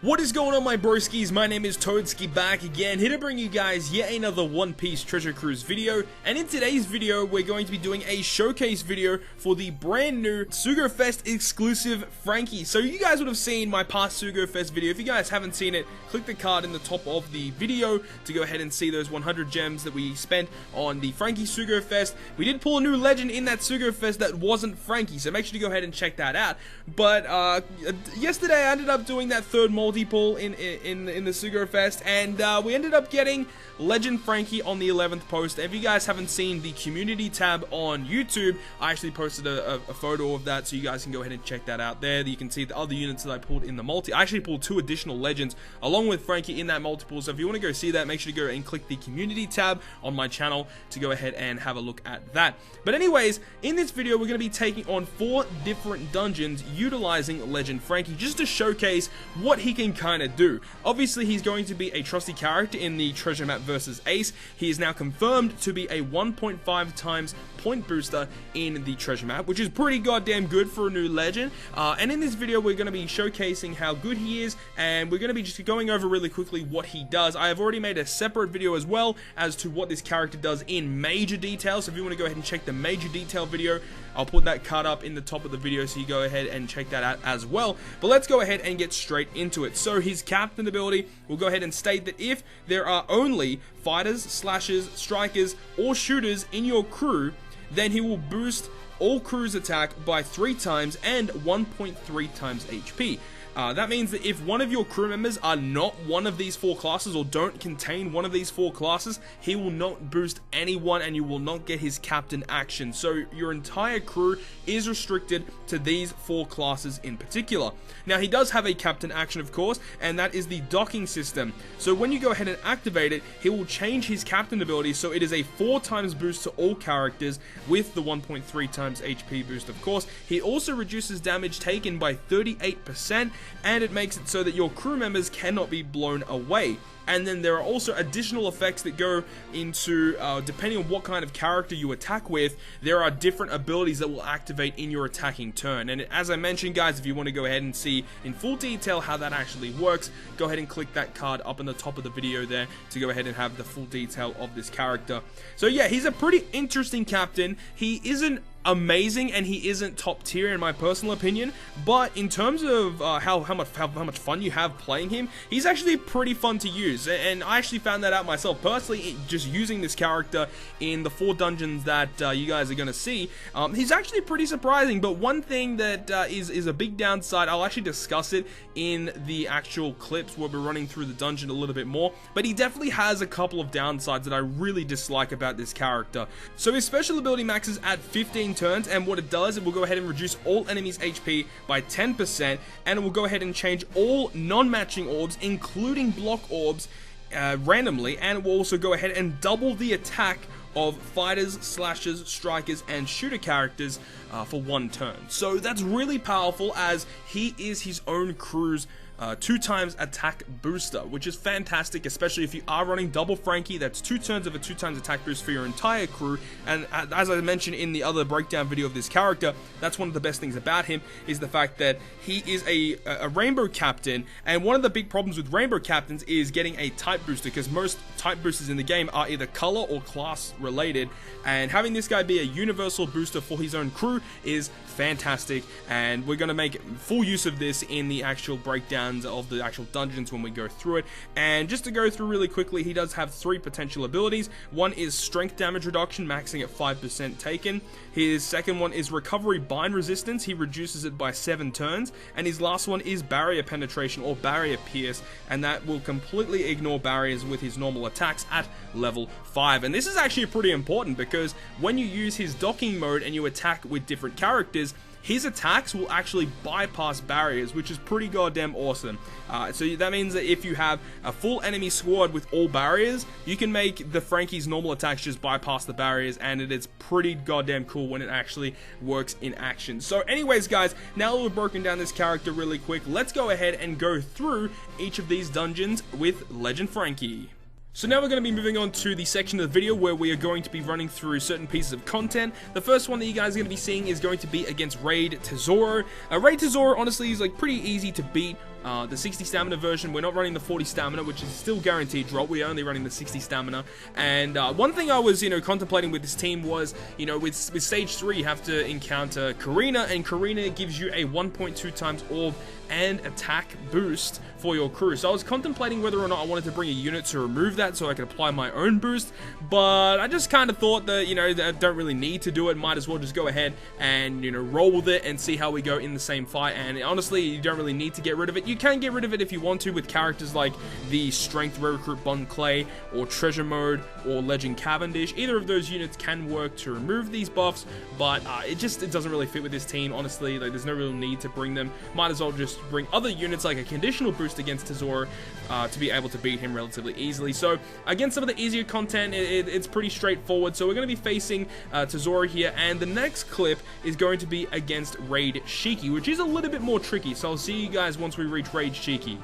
What is going on, my broskiis? My name is Toadski, back again, here to bring you guys yet another One Piece Treasure Cruise video. And in today's video, we're going to be doing a showcase video for the brand new Sugo Fest exclusive FRANKY. So you guys would have seen my past Sugo Fest video. If you guys haven't seen it, click the card in the top of the video to go ahead and see those 100 gems that we spent on the FRANKY Sugo Fest. We did pull a new legend in that Sugo Fest that wasn't FRANKY, so make sure to go ahead and check that out. But yesterday I ended up doing that third multi-pull in the Sugo Fest, and we ended up getting Legend FRANKY on the 11th post. If you guys haven't seen the community tab on YouTube, I actually posted a photo of that, so you guys can go ahead and check that out there. You can see the other units that I pulled in the multi. I actually pulled 2 additional legends along with FRANKY in that multiple, so if you want to go see that, make sure to go and click the community tab on my channel to go ahead and have a look at that. But anyways, in this video we're going to be taking on 4 different dungeons utilizing Legend FRANKY just to showcase what he can kind of do. Obviously, he's going to be a trusty character in the treasure map versus Ace. He is now confirmed to be a 1.5 times point booster in the treasure map, which is pretty goddamn good for a new legend. And in this video, we're going to be showcasing how good he is, and we're going to be just going over really quickly what he does. I have already made a separate video as well as to what this character does in major detail, so if you want to go ahead and check the major detail video, I'll put that card up in the top of the video, so you go ahead and check that out as well. But let's go ahead and get straight into it. So his captain ability will go ahead and state that if there are only fighters, slashers, strikers, or shooters in your crew, then he will boost all crew's attack by 3 times and 1.3 times HP. That means that if one of your crew members are not one of these 4 classes or don't contain one of these 4 classes, he will not boost anyone and you will not get his captain action. So your entire crew is restricted to these 4 classes in particular. Now, he does have a captain action, of course, and that is the docking system. So when you go ahead and activate it, he will change his captain ability so it is a 4 times boost to all characters with the 1.3 times HP boost, of course. He also reduces damage taken by 38%, and it makes it so that your crew members cannot be blown away. And then there are also additional effects that go into, depending on what kind of character you attack with, there are different abilities that will activate in your attacking turn. And as I mentioned, guys, if you want to go ahead and see in full detail how that actually works, go ahead and click that card up in the top of the video there to go ahead and have the full detail of this character. So yeah, he's a pretty interesting captain. He isn't amazing and he isn't top tier in my personal opinion, but in terms of how much fun you have playing him, he's actually pretty fun to use. And I actually found that out myself personally, just using this character in the 4 dungeons that you guys are going to see. He's actually pretty surprising, but one thing that is a big downside, I'll actually discuss it in the actual clips where we're running through the dungeon a little bit more, but he definitely has a couple of downsides that I really dislike about this character. So his special ability maxes at 15 turns, and what it does, it will go ahead and reduce all enemies' HP by 10%, and it will go ahead and change all non-matching orbs, including block orbs, randomly, and it will also go ahead and double the attack of fighters, slashers, strikers, and shooter characters for 1 turn. So that's really powerful, as he is his own crew's 2 times attack booster, which is fantastic, especially if you are running double FRANKY. That's 2 turns of a 2 times attack boost for your entire crew. And as I mentioned in the other breakdown video of this character, that's one of the best things about him, is the fact that he is a rainbow captain, and one of the big problems with rainbow captains is getting a type booster, because most type boosters in the game are either color or class related, and having this guy be a universal booster for his own crew is fantastic, and we're going to make full use of this in the actual breakdowns of the actual dungeons when we go through it. And just to go through really quickly, he does have 3 potential abilities. One is strength damage reduction, maxing at 5% taken. His second one is recovery bind resistance, he reduces it by 7 turns, and his last one is barrier penetration or barrier pierce, and that will completely ignore barriers with his normal attacks at level 5. And this is actually pretty important, because when you use his docking mode and you attack with different characters, his attacks will actually bypass barriers, which is pretty goddamn awesome. So that means that if you have a full enemy squad with all barriers, you can make the FRANKY's normal attacks just bypass the barriers, and it is pretty goddamn cool when it actually works in action. So anyways, guys, now that we've broken down this character really quick, let's go ahead and go through each of these dungeons with Legend FRANKY. So now we're going to be moving on to the section of the video where we are going to be running through certain pieces of content. The first one that you guys are going to be seeing is going to be against Raid Tesoro. Raid Tesoro honestly is like pretty easy to beat the 60 stamina version. We're not running the 40 stamina, which is still guaranteed drop. We're only running the 60 stamina. And one thing I was, contemplating with this team was, with stage 3, you have to encounter Karina, and Karina gives you a 1.2 times orb and attack boost for your crew. So I was contemplating whether or not I wanted to bring a unit to remove that so I could apply my own boost, but I just kind of thought that, that I don't really need to do it. Might as well just go ahead and, roll with it and see how we go in the same fight. And honestly, you don't really need to get rid of it. You can get rid of it if you want to with characters like the Strength Rare Recruit Bon Clay or Treasure Mode or Legend Cavendish. Either of those units can work to remove these buffs, but it doesn't really fit with this team, honestly. Like, there's no real need to bring them. Might as well just bring other units like a conditional boost against Tesoro to be able to beat him relatively easily. So against some of the easier content, it's pretty straightforward. So we're going to be facing Tesoro here, and the next clip is going to be against Raid Shiki, which is a little bit more tricky. So I'll see you guys once we reach Raid Shiki.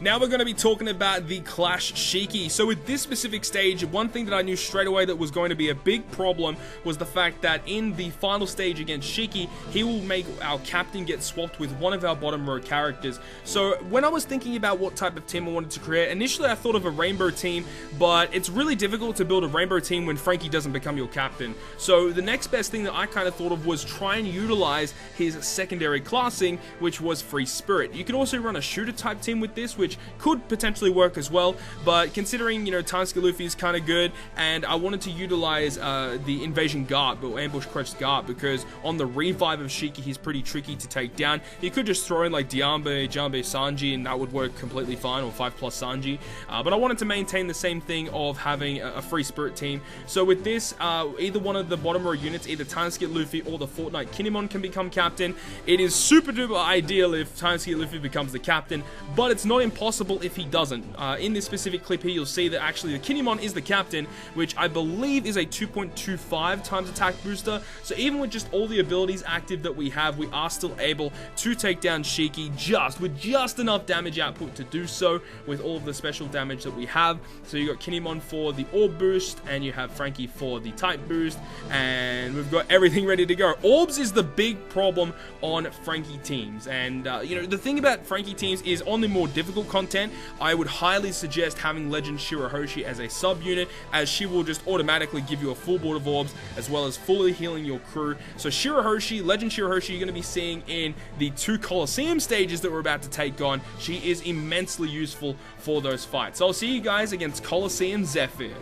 Now we're going to be talking about the Clash Shiki. So with this specific stage, one thing that I knew straight away that was going to be a big problem was the fact that in the final stage against Shiki, he will make our captain get swapped with one of our bottom row characters. So when I was thinking about what type of team I wanted to create, initially I thought of a rainbow team, but it's really difficult to build a rainbow team when Franky doesn't become your captain. So the next best thing that I kind of thought of was try and utilize his secondary classing, which was Free Spirit. You can also run a shooter type team with this, which could potentially work as well, but considering, Tansuke Luffy is kind of good, and I wanted to utilize the Invasion Guard, or Ambush Crest Guard, because on the revive of Shiki, he's pretty tricky to take down. You could just throw in like Jambe Sanji, and that would work completely fine, or 5+ Sanji, but I wanted to maintain the same thing of having a Free Spirit team. So with this, either one of the bottom row units, either Tansuke Luffy or the Fortnite Kinemon can become captain. It is super duper ideal if Tansuke Luffy becomes the captain, but it's not impossible if he doesn't. In this specific clip here, you'll see that actually the Kinemon is the captain, which I believe is a 2.25 times attack booster. So even with just all the abilities active that we have, we are still able to take down Shiki with just enough damage output to do so, with all of the special damage that we have. So you got Kinemon for the orb boost, and you have Franky for the type boost, and we've got everything ready to go. Orbs is the big problem on Franky teams, and the thing about Franky teams is on the more difficult content, I would highly suggest having Legend Shirahoshi as a sub-unit, as she will just automatically give you a full board of orbs, as well as fully healing your crew. So Legend Shirahoshi, you're going to be seeing in the 2 Coliseum stages that we're about to take on. She is immensely useful for those fights. So I'll see you guys against Coliseum Zephyr.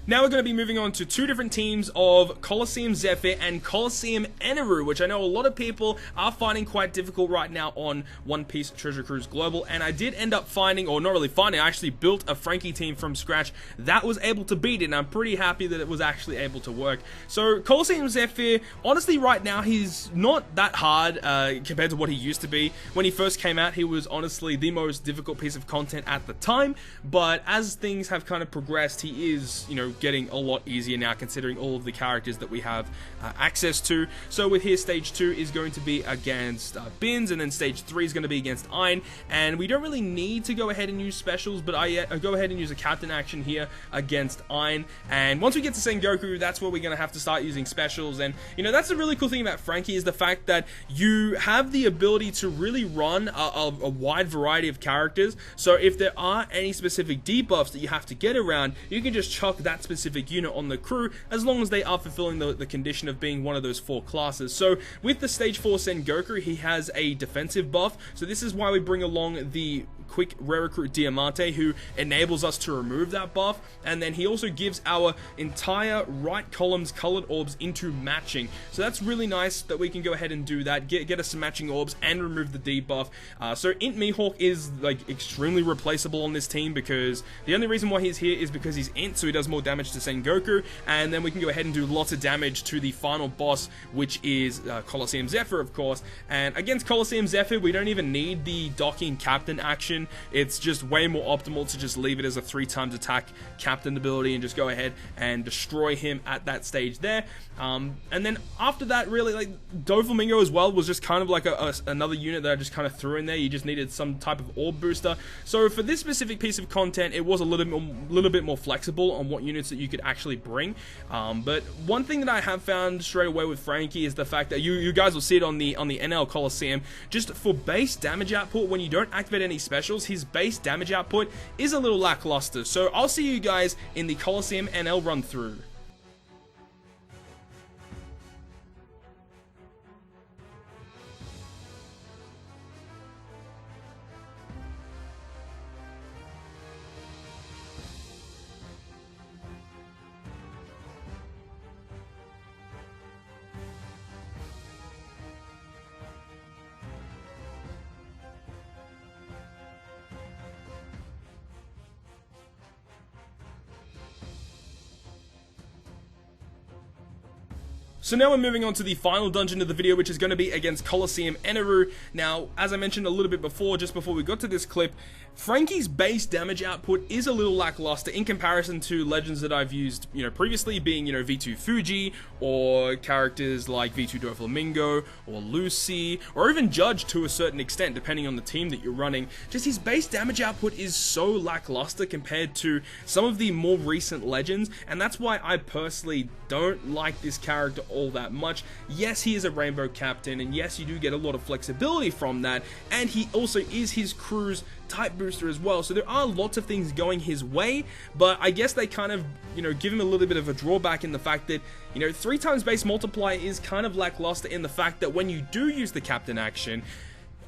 Now we're going to be moving on to 2 different teams of Coliseum Zephyr and Coliseum Eneru, which I know a lot of people are finding quite difficult right now on One Piece Treasure Cruise Global, and I did end up finding, or not really finding, I actually built a Franky team from scratch that was able to beat it, and I'm pretty happy that it was actually able to work. So Coliseum Zephyr, honestly right now, he's not that hard compared to what he used to be. When he first came out, he was honestly the most difficult piece of content at the time, but as things have kind of progressed, he is, getting a lot easier now, considering all of the characters that we have access to. So with here, stage 2 is going to be against Bins, and then stage 3 is going to be against Ein, and we don't really need to go ahead and use specials, but I go ahead and use a captain action here against Ein, and once we get to Sengoku, that's where we're going to have to start using specials. And that's the really cool thing about Franky, is the fact that you have the ability to really run a wide variety of characters. So if there are any specific debuffs that you have to get around, you can just chuck that specific specific unit on the crew, as long as they are fulfilling the condition of being one of those 4 classes. So with the stage 4 Sengoku, he has a defensive buff, so this is why we bring along the quick rare recruit Diamante, who enables us to remove that buff, and then he also gives our entire right column's colored orbs into matching. So that's really nice that we can go ahead and do that, get us some matching orbs and remove the debuff. So Int Mihawk is like extremely replaceable on this team, because the only reason why he's here is because he's Int, so he does more damage to Sengoku, and then we can go ahead and do lots of damage to the final boss, which is Coliseum Zephyr, of course. And against Coliseum Zephyr, we don't even need the docking captain action. It's just way more optimal to just leave it as a 3x attack captain ability and just go ahead and destroy him at that stage there. And then after that, really, like, Doflamingo as well was just kind of like another unit that I just kind of threw in there. You just needed some type of orb booster. So for this specific piece of content, it was a little bit more flexible on what units that you could actually bring. But one thing that I have found straight away with Franky is the fact that you guys will see it on the NL Coliseum, just for base damage output, when you don't activate any specials, his base damage output is a little lackluster. So I'll see you guys in the Coliseum NL run through. So now we're moving on to the final dungeon of the video, which is going to be against Coliseum Eneru. Now, as I mentioned a little bit before, just before we got to this clip, Franky's base damage output is a little lackluster in comparison to legends that I've used, previously, being, V2 Fuji, or characters like V2 Doflamingo, or Lucy, or even Judge to a certain extent, depending on the team that you're running. Just his base damage output is so lackluster compared to some of the more recent legends, and that's why I personally don't like this character all that much. Yes, he is a rainbow captain, and yes, you do get a lot of flexibility from that, and he also is his crew's type booster as well, so there are lots of things going his way, but I guess they kind of, give him a little bit of a drawback in the fact that, 3x base multiplier is kind of lackluster in the fact that when you do use the captain action,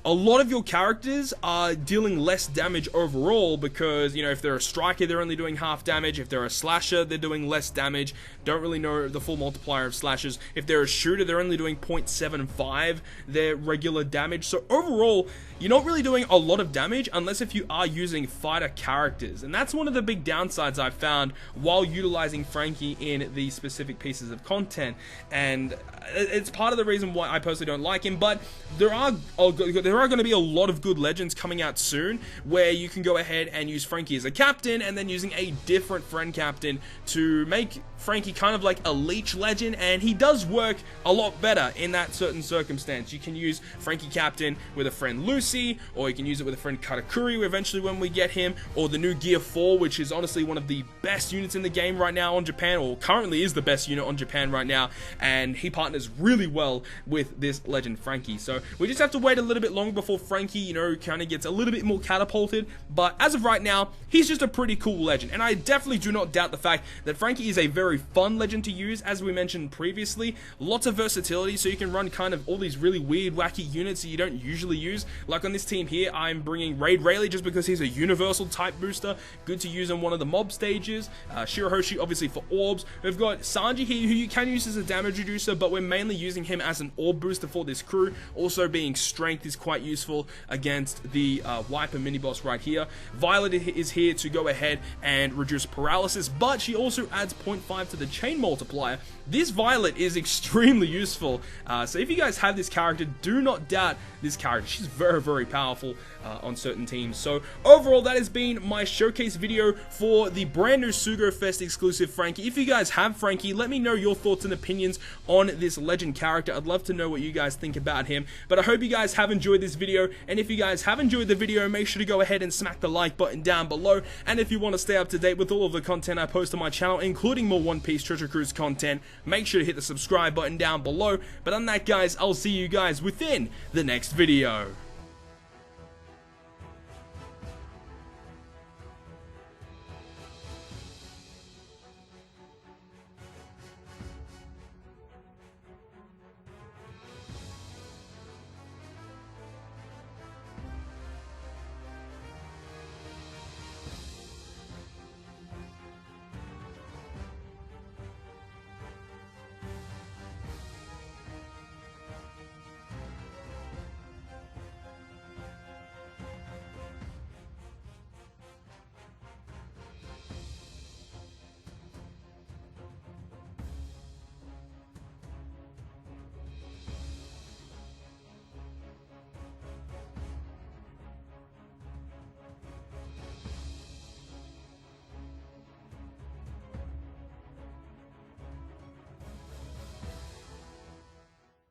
a lot of your characters are dealing less damage overall, because, if they're a striker, they're only doing half damage. If they're a slasher, they're doing less damage. Don't really know the full multiplier of slashers. If they're a shooter, they're only doing 0.75 their regular damage. So overall, you're not really doing a lot of damage unless if you are using fighter characters. And that's one of the big downsides I've found while utilizing Franky in these specific pieces of content. And it's part of the reason why I personally don't like him, but there are going to be a lot of good legends coming out soon where you can go ahead and use Franky as a captain, and then using a different friend captain to make Franky kind of like a leech legend, and he does work a lot better in that certain circumstance. You can use Franky captain with a friend Lucy, or you can use it with a friend Katakuri eventually when we get him, or the new Gear 4, which is honestly one of the best units in the game right now on Japan, or currently is the best unit on Japan right now, and he partners really well with this legend Franky. So we just have to wait a little bit longer before Franky, kind of gets a little bit more catapulted, but as of right now, he's just a pretty cool legend, and I definitely do not doubt the fact that Franky is a very fun legend to use, as we mentioned previously. Lots of versatility, so you can run kind of all these really weird, wacky units that you don't usually use. Like on this team here, I'm bringing Raid Rayleigh just because he's a universal type booster, good to use on one of the mob stages. Shirahoshi obviously for orbs. We've got Sanji here, who you can use as a damage reducer, but we're mainly using him as an orb booster for this crew. Also being strength is quite useful against the Wiper mini boss right here. Violet is here to go ahead and reduce paralysis, but she also adds 0.5 to the chain multiplier. This Violet is extremely useful, so if you guys have this character, do not doubt this character. She's very, very powerful on certain teams. So overall, that has been my showcase video for the brand new Sugo Fest exclusive Franky. If you guys have Franky, let me know your thoughts and opinions on this legend character. I'd love to know what you guys think about him. But I hope you guys have enjoyed this video, and if you guys have enjoyed the video, make sure to go ahead and smack the like button down below. And if you want to stay up to date with all of the content I post on my channel, including more One Piece Treasure Cruise content, make sure to hit the subscribe button down below. But on that, guys, I'll see you guys within the next video.